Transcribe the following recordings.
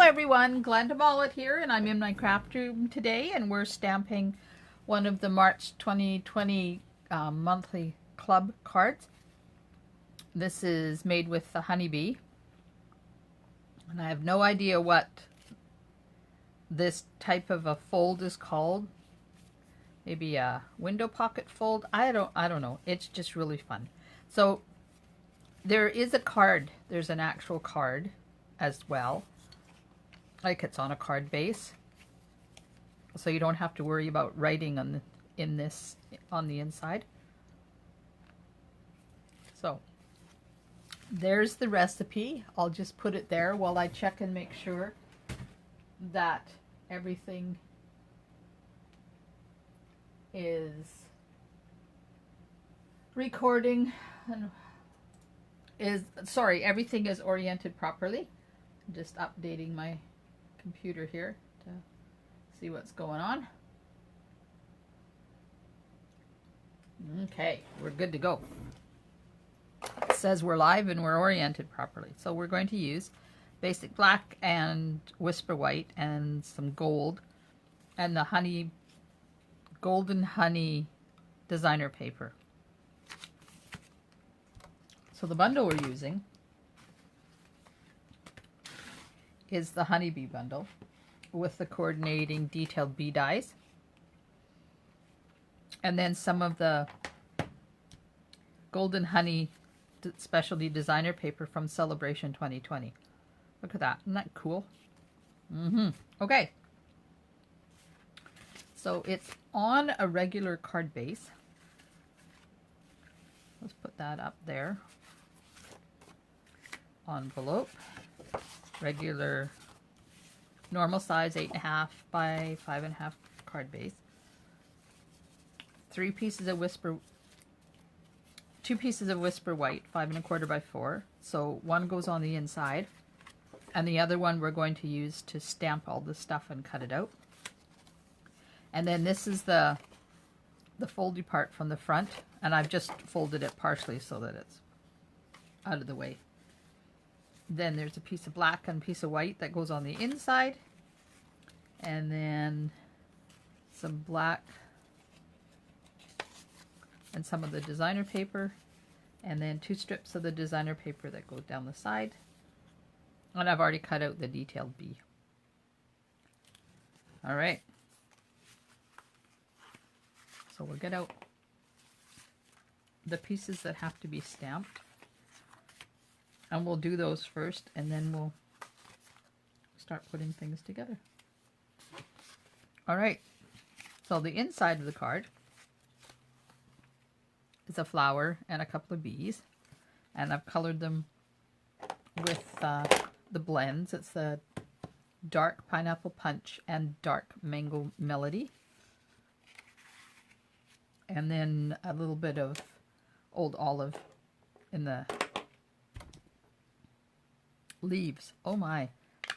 everyone, Glenda Mollet here, and I'm in my craft room today, and we're stamping one of the March 2020 monthly club cards. This is made with the honeybee, and I have no idea what this type of a fold is called. Maybe a window pocket fold. I don't know. It's just really fun. So there is a card. There's an actual card as well. Like it's on a card base, so you don't have to worry about writing on the inside. So there's the recipe. I'll just put it there while I check and make sure that everything is recording and everything is oriented properly. I'm just updating my computer here to see what's going on. Okay, we're good to go. It says we're live and we're oriented properly. So we're going to use basic black and whisper white and some gold and the golden honey designer paper. So the bundle we're using is the honeybee bundle with the coordinating detailed bee dies, and then some of the golden honey specialty designer paper from Celebration 2020. Look at that, isn't that cool? Okay, so it's on a regular card base. Let's put that up there. Envelope, regular normal size 8.5 by 5.5 card base. 2 pieces of whisper white, 5.25 by 4. So one goes on the inside, and the other one we're going to use to stamp all the stuff and cut it out. And then this is the foldy part from the front, and I've just folded it partially so that it's out of the way. Then there's a piece of black and a piece of white that goes on the inside, and then some black and some of the designer paper, and then 2 strips of the designer paper that go down the side. And I've already cut out the detailed bee. All right, so we'll get out the pieces that have to be stamped. And we'll do those first, and then we'll start putting things together. All right, so the inside of the card is a flower and a couple of bees, and I've colored them with the blends. It's the dark pineapple punch and dark mango melody, and then a little bit of old olive in the leaves. Oh my,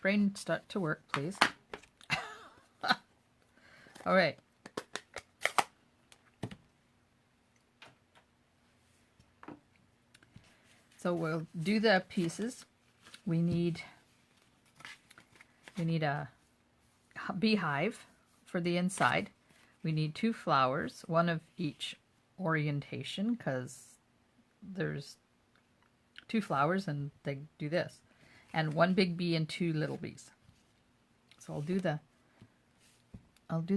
brain start to work, please. All right. So we'll do the pieces. We need a beehive for the inside. We need 2 flowers, one of each orientation, because there's 2 flowers and they do this. And 1 big bee and 2 little bees. So I'll do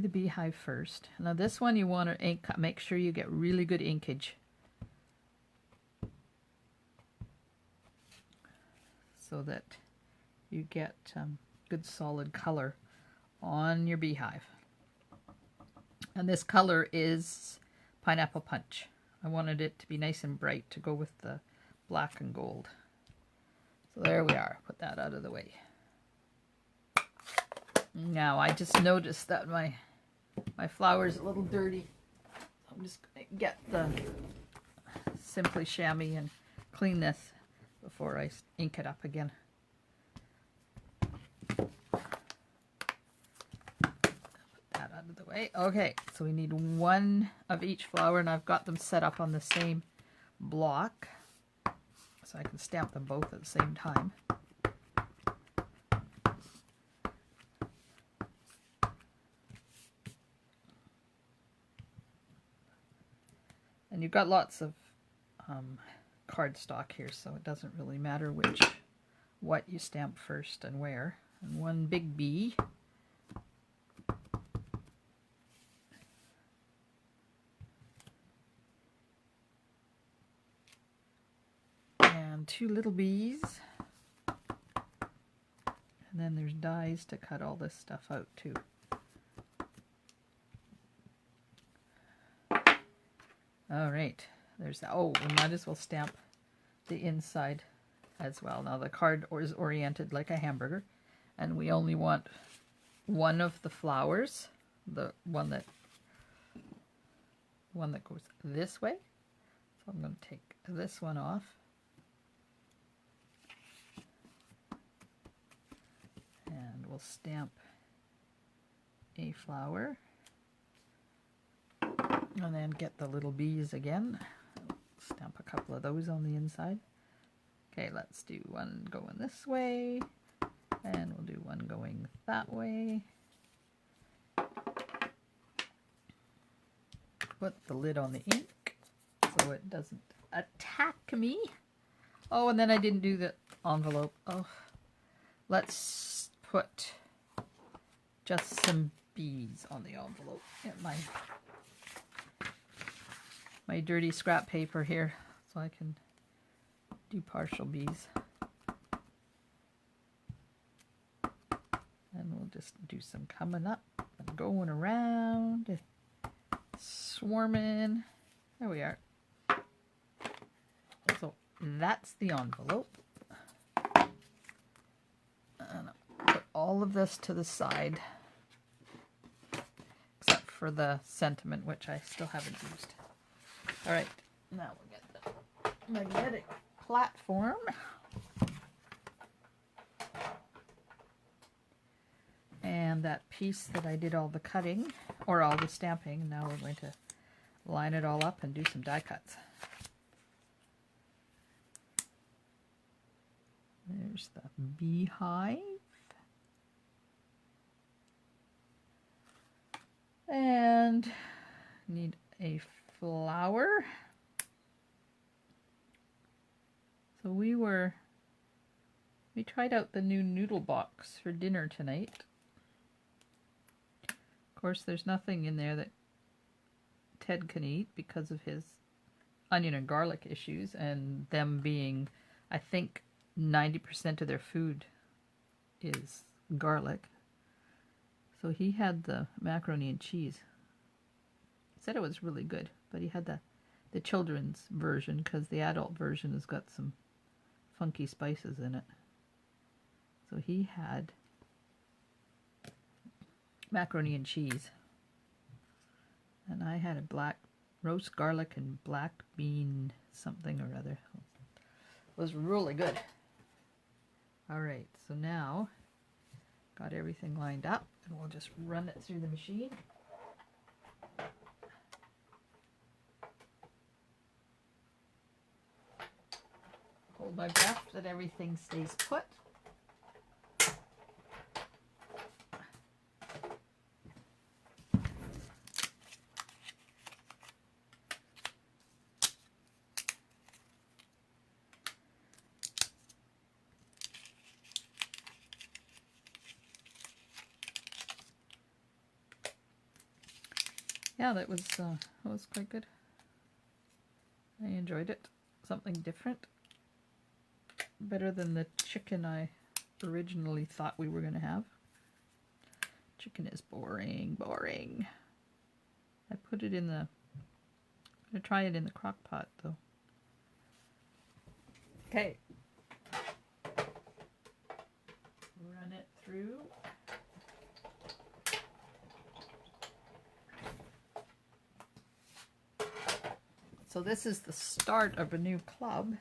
the beehive first. Now this one you want to make sure you get really good inkage, so that you get good solid color on your beehive. And this color is pineapple punch. I wanted it to be nice and bright to go with the black and gold. So there we are. Put that out of the way. Now I just noticed that my flower's a little dirty. I'm just going to get the Simply Chamois and clean this before I ink it up again. Put that out of the way. Okay, so we need 1 of each flower, and I've got them set up on the same block, so I can stamp them both at the same time. And you've got lots of cardstock here, so it doesn't really matter what you stamp first and where. And one big bee. And two little bees. And then there's dies to cut all this stuff out too. All right, there's that. Oh, we might as well stamp the inside as well. Now the card is oriented like a hamburger, and we only want one of the flowers, the one that goes this way. So I'm going to take this one off. And we'll stamp a flower. And then get the little bees again. Stamp a couple of those on the inside. Okay, let's do one going this way. And we'll do one going that way. Put the lid on the ink so it doesn't attack me. Oh, and then I didn't do the envelope. Oh, let's put just some bees on the envelope. Get my dirty scrap paper here so I can do partial bees. And we'll just do some coming up and going around, swarming. There we are. So that's the envelope. And I'll put all of this to the side, except for the sentiment, which I still haven't used. All right, now we'll get the magnetic platform. And that piece that I did all the cutting, or all the stamping, now we're going to line it all up and do some die cuts. There's the beehive. And need a flower. So we tried out the new noodle box for dinner tonight. Of course, there's nothing in there that Ted can eat because of his onion and garlic issues, and them being, I think, 90% of their food is garlic. So he had the macaroni and cheese. He said it was really good, but he had the children's version because the adult version has got some funky spices in it. So he had macaroni and cheese. And I had a black roast garlic and black bean something or other. It was really good. Alright, so now got everything lined up, and we'll just run it through the machine. Hold my breath that everything stays put. Yeah, that was quite good. I enjoyed it. Something different. Better than the chicken I originally thought we were going to have. Chicken is boring, boring. I put it in the... I'm going to try it in the crock pot, though. Okay. Run it through. So this is the start of a new club.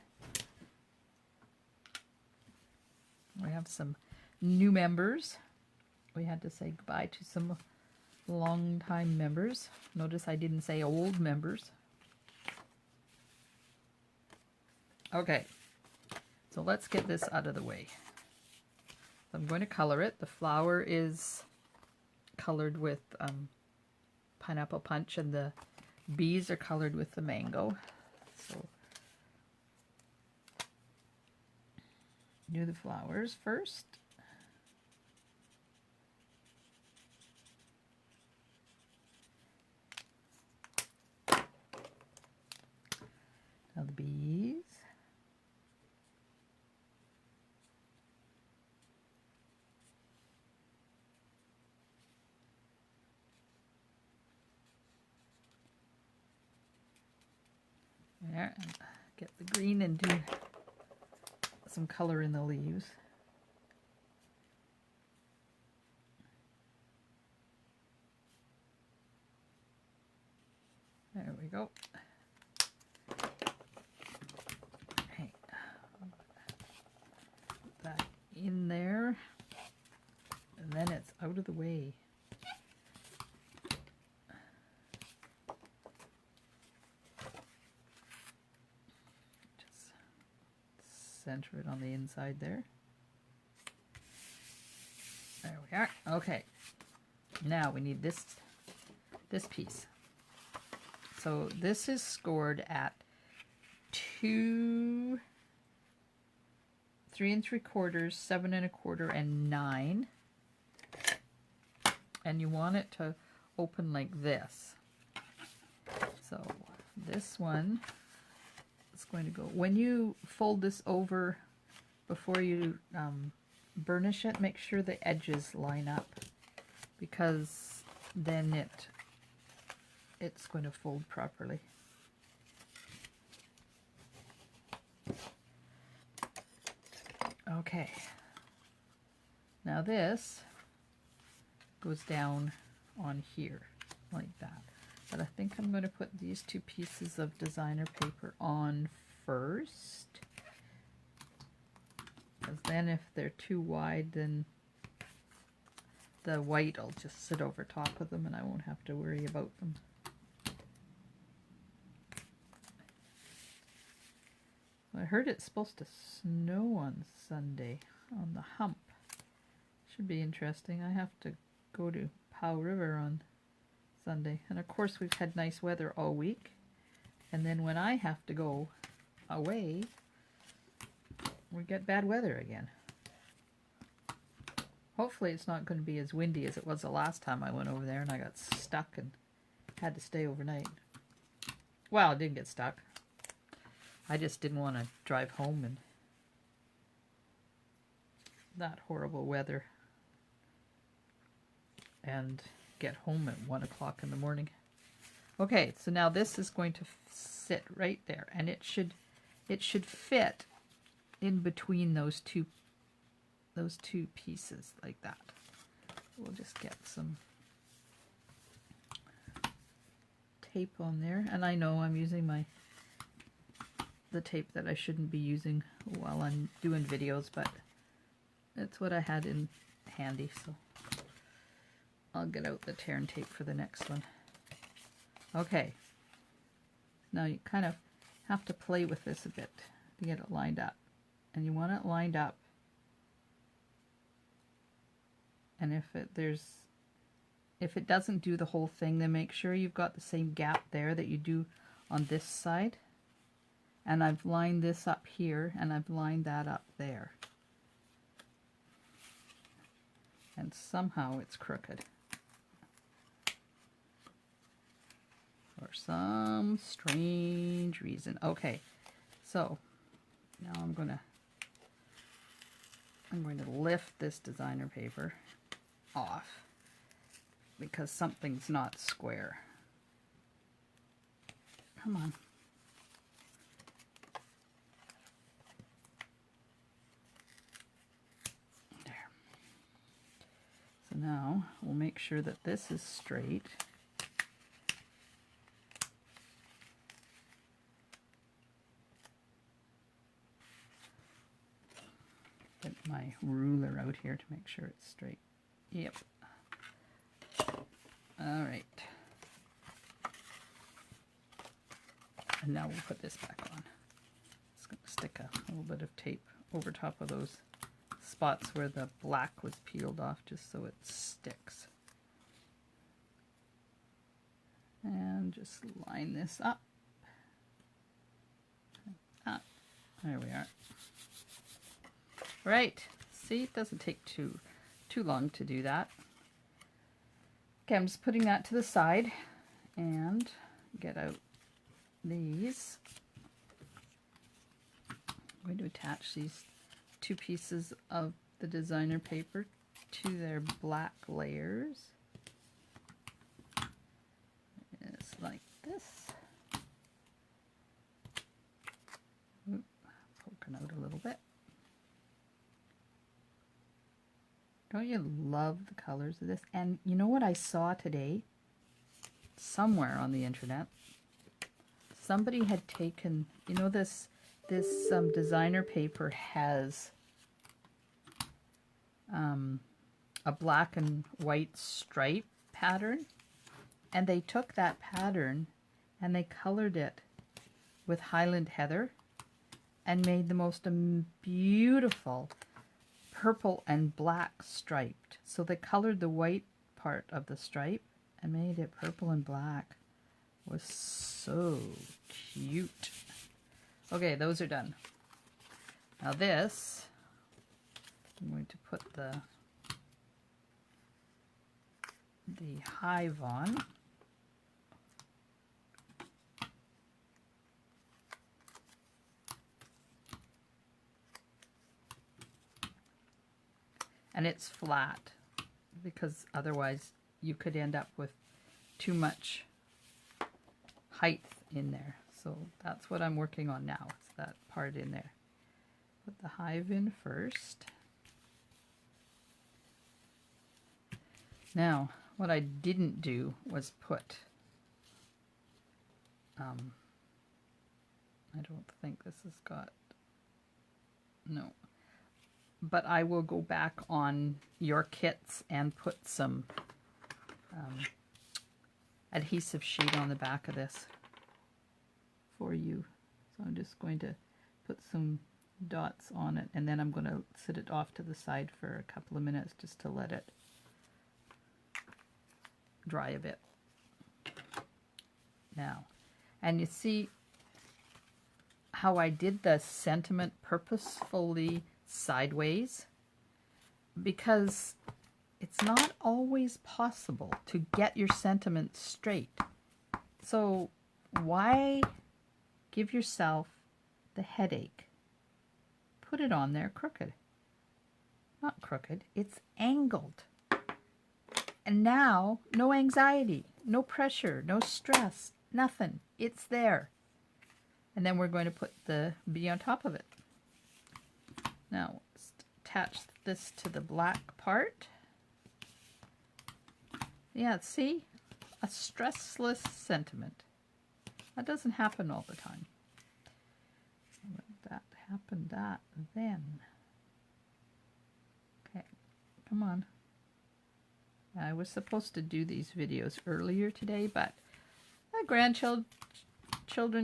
We have some new members. We had to say goodbye to some long-time members. Notice I didn't say old members. Okay, so let's get this out of the way. So I'm going to color it. The flower is colored with pineapple punch, and the bees are colored with the mango. So do the flowers first. Now the bees. There, and get the green and do some color in the leaves. There we go. Okay, put that in there, and then it's out of the way. Center it on the inside there. There we are. Okay. Now we need this piece. So this is scored at 2, 3 3/4, 7 1/4, and 9. And you want it to open like this. So this one is going to go, when you fold this over before you burnish it, make sure the edges line up, because then it's going to fold properly. Okay, now this goes down on here like that. But I think I'm going to put these 2 pieces of designer paper on first, because then if they're too wide, then the white will just sit over top of them and I won't have to worry about them. I heard it's supposed to snow on Sunday on the hump. Should be interesting. I have to go to Powell River on Sunday, and of course we've had nice weather all week, and then when I have to go away we get bad weather again. Hopefully it's not going to be as windy as it was the last time I went over there and I got stuck and had to stay overnight. Well, I didn't get stuck. I just didn't want to drive home in that horrible weather and get home at 1 o'clock in the morning. Okay, so now this is going to sit right there, and it should fit in between those two pieces like that. We'll just get some tape on there, and I know I'm using the tape that I shouldn't be using while I'm doing videos, but it's what I had in handy, so I'll get out the tear and tape for the next one. Okay, now you kind of have to play with this a bit to get it lined up, and you want it lined up, and if it doesn't do the whole thing, then make sure you've got the same gap there that you do on this side. And I've lined this up here, and I've lined that up there. And somehow it's crooked. For some strange reason. Okay, so now I'm going to lift this designer paper off because something's not square. Come on. So now we'll make sure that this is straight. Get my ruler out here to make sure it's straight. Yep. All right. And now we'll put this back on. Just going to stick a little bit of tape over top of those spots where the black was peeled off, just so it sticks. And just line this up. There we are. Right. See, it doesn't take too long to do that. Okay, I'm just putting that to the side and get out these. I'm going to attach these two pieces of the designer paper to their black layers. It's like this. Oop, poking out a little bit. Don't you love the colors of this? And you know what I saw today? Somewhere on the internet. Somebody had taken, you know, this designer paper has a black and white stripe pattern, and they took that pattern and they colored it with Highland Heather and made the most beautiful purple and black striped. So they colored the white part of the stripe and made it purple and black. It was so cute. Okay, those are done. Now this, I'm going to put the hive on. And it's flat because otherwise you could end up with too much height in there. So that's what I'm working on now, is that part in there. Put the hive in first. Now, what I didn't do was put, I don't think this has got, no. But I will go back on your kits and put some adhesive sheet on the back of this for you. So I'm just going to put some dots on it, and then I'm going to set it off to the side for a couple of minutes just to let it dry a bit. Now, and you see how I did the sentiment purposefully sideways, because it's not always possible to get your sentiment straight. So why give yourself the headache? Put it on there crooked. Not crooked, it's angled. And now, no anxiety, no pressure, no stress, nothing. It's there. And then we're going to put the bee on top of it. Now, let's attach this to the black part. Yeah, see? A stressless sentiment. That doesn't happen all the time. Let that happen, then. Okay, come on. I was supposed to do these videos earlier today, but my grandchildren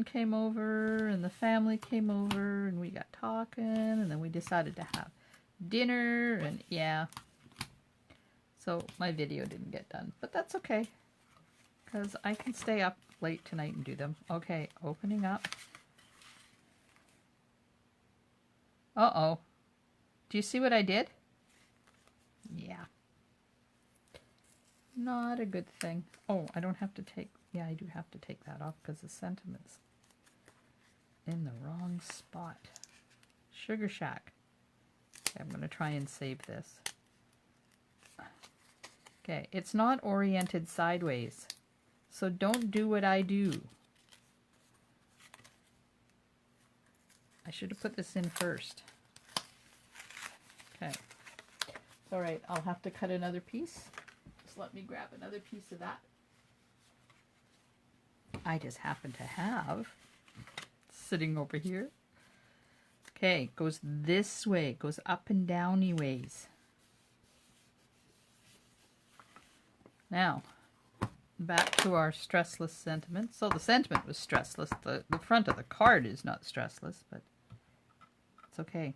came over and the family came over and we got talking, and then we decided to have dinner, and yeah. So my video didn't get done, but that's okay, because I can stay up late tonight and do them. Okay, opening up. Uh-oh. Do you see what I did? Yeah. Not a good thing. Oh, I don't have to take, yeah, I do have to take that off because the sentiment's in the wrong spot. Sugar Shack. Okay, I'm going to try and save this. Okay, it's not oriented sideways, so don't do what I do. I should have put this in first. Okay. It's all right, I'll have to cut another piece. Let me grab another piece of that. I just happen to have sitting over here. Okay, it goes this way, it goes up and downy ways. Now, back to our stressless sentiment. So the sentiment was stressless. The front of the card is not stressless, but it's okay.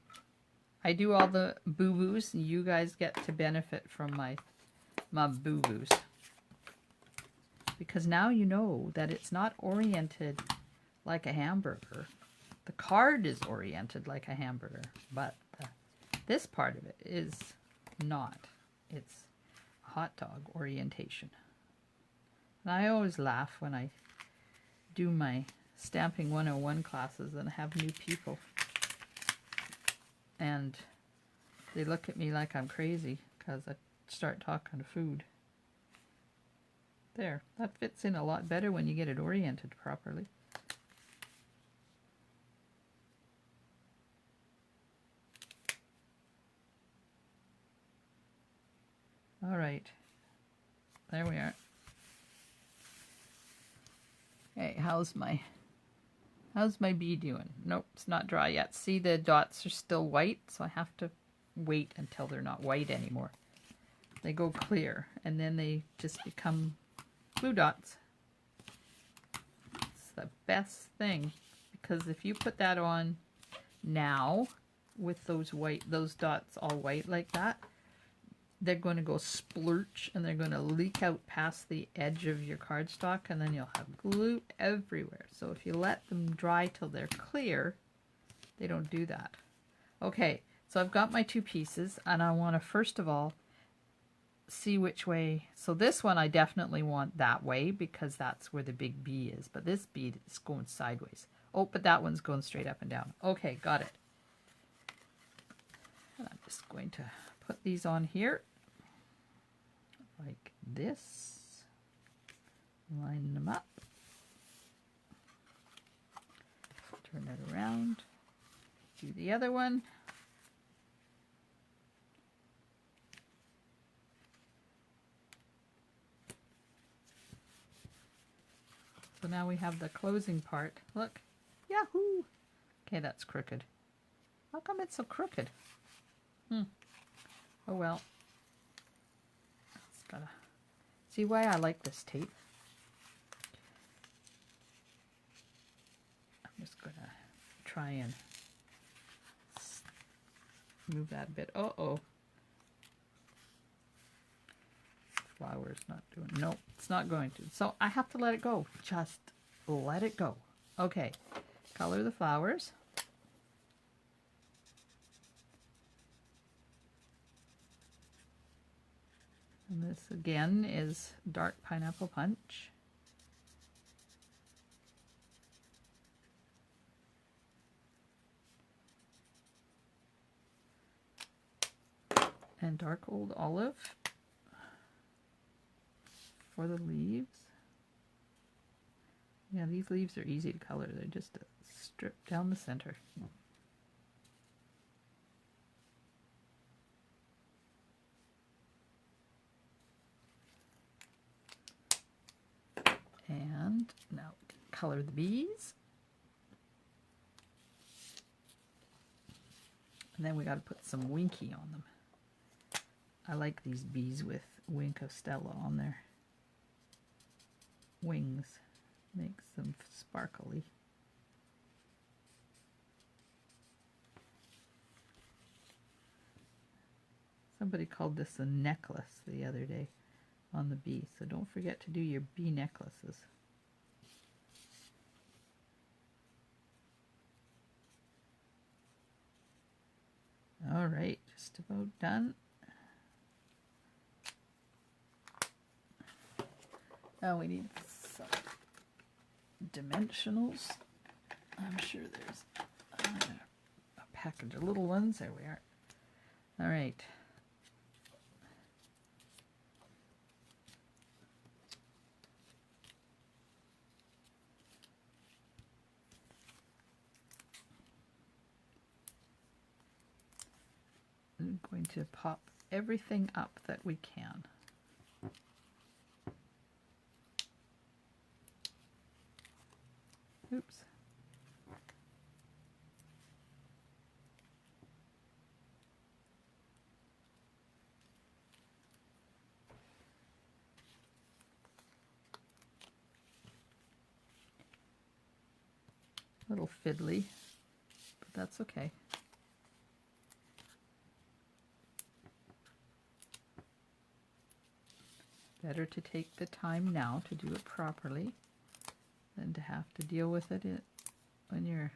I do all the boo-boos, and you guys get to benefit from my boo-boos, because now you know that it's not oriented like a hamburger. The card is oriented like a hamburger, but this part of it is not. It's a hot dog orientation. And I always laugh when I do my Stamping 101 classes and have new people. And they look at me like I'm crazy because I start talking to food. There, that fits in a lot better when you get it oriented properly. All right, there we are. Hey, how's my bee doing? Nope, it's not dry yet. See, the dots are still white, so I have to wait until they're not white anymore. They go clear, and then they just become blue dots. It's the best thing, because if you put that on now with those dots all white like that, they're going to go splurch and they're going to leak out past the edge of your cardstock, and then you'll have glue everywhere. So if you let them dry till they're clear, they don't do that. Okay, so I've got my two pieces, and I want to first of all see which way. So this one I definitely want that way because that's where the big bee is, but this bee is going sideways. Oh, but that one's going straight up and down. Okay, got it. And I'm just going to put these on here like this. Line them up. Turn it around. Do the other one. So now we have the closing part. Look. Yahoo! Okay, that's crooked. How come it's so crooked? Oh well. It's gotta see why I like this tape. I'm just gonna try and move that a bit. Uh-oh. Flower's not doing. Nope, it's not going to. So I have to let it go. Just let it go. Okay. Color the flowers. And this again is dark pineapple punch. And dark old olive for the leaves. Yeah, these leaves are easy to color. They're just a strip down the center. And now color the bees. And then we got to put some winky on them. I like these bees with Wink of Stella on their wings. Makes them sparkly. Somebody called this a necklace the other day on the bee, so don't forget to do your bee necklaces. All right, just about done. Now we need some dimensionals. I'm sure there's a package of little ones. There we are. All right. I'm going to pop everything up that we can. Oops. A little fiddly, but that's okay. Better to take the time now to do it properly than to have to deal with it when you're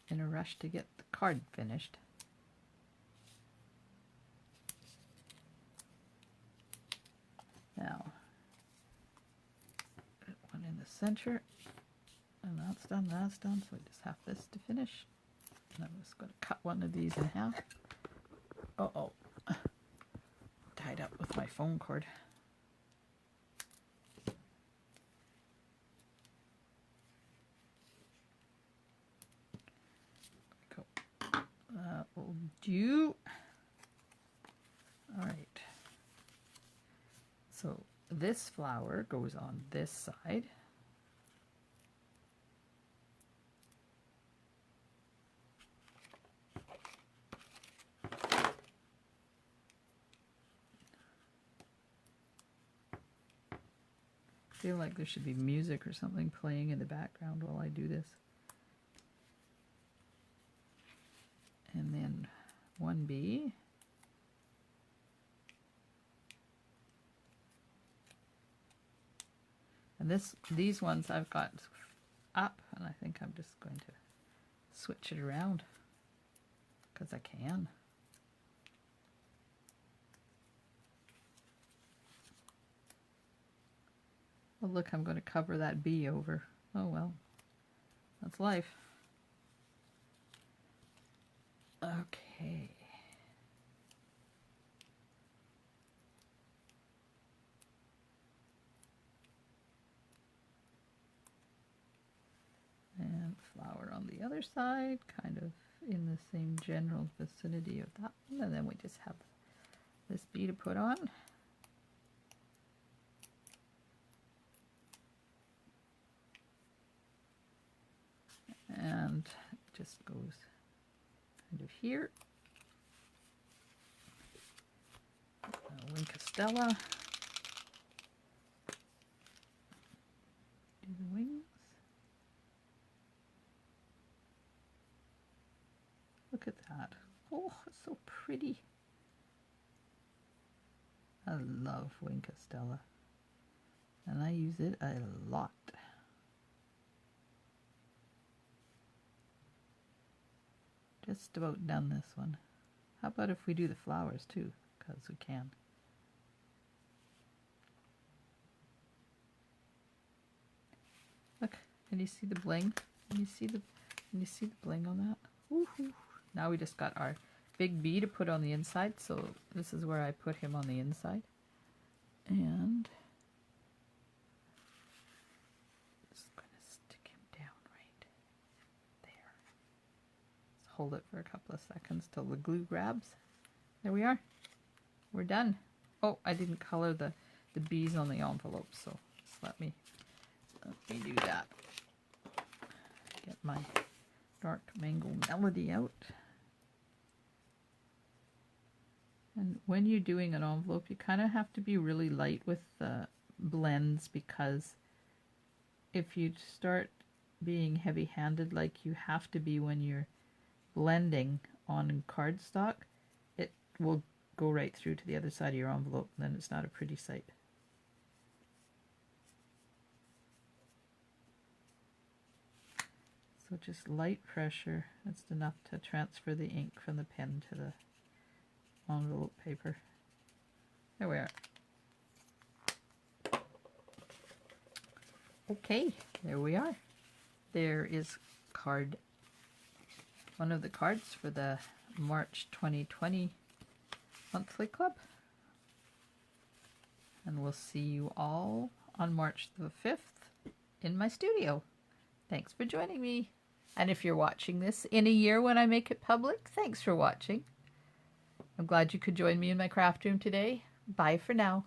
in a rush to get the card finished. Now, put one in the center, and that's done, so we just have this to finish. And I'm just going to cut one of these in half. Uh-oh, tied up with my phone cord. Go. That will do. All right. So this flower goes on this side. I feel like there should be music or something playing in the background while I do this. And then 1B. And these ones I've got up, and I think I'm just going to switch it around because I can. Oh look, I'm going to cover that B over. Oh well, that's life. Okay. And flower on the other side, kind of in the same general vicinity of that one. And then we just have this B to put on. And it just goes kind of here. Winkastella. Do the wings. Look at that. Oh, it's so pretty. I love Winkastella. And I use it a lot. Just about done this one. How about if we do the flowers too? Because we can. Look, can you see the bling? Can you see the bling on that? Woohoo! Now we just got our big B to put on the inside, so this is where I put him on the inside. And just going to stick him down right there. Let's hold it for a couple of seconds till the glue grabs. There we are. We're done. Oh, I didn't color the B's on the envelope, so just let me do that. Get my dark mango melody out. And when you're doing an envelope, you kind of have to be really light with the blends, because if you start being heavy-handed like you have to be when you're blending on cardstock, it will go right through to the other side of your envelope, and then it's not a pretty sight. So just light pressure, that's enough to transfer the ink from the pen to the envelope paper. There we are. Okay, there we are. There is one of the cards for the March 2020 monthly club. And we'll see you all on March the 5th in my studio. Thanks for joining me. And if you're watching this in a year when I make it public, thanks for watching. I'm glad you could join me in my craft room today. Bye for now.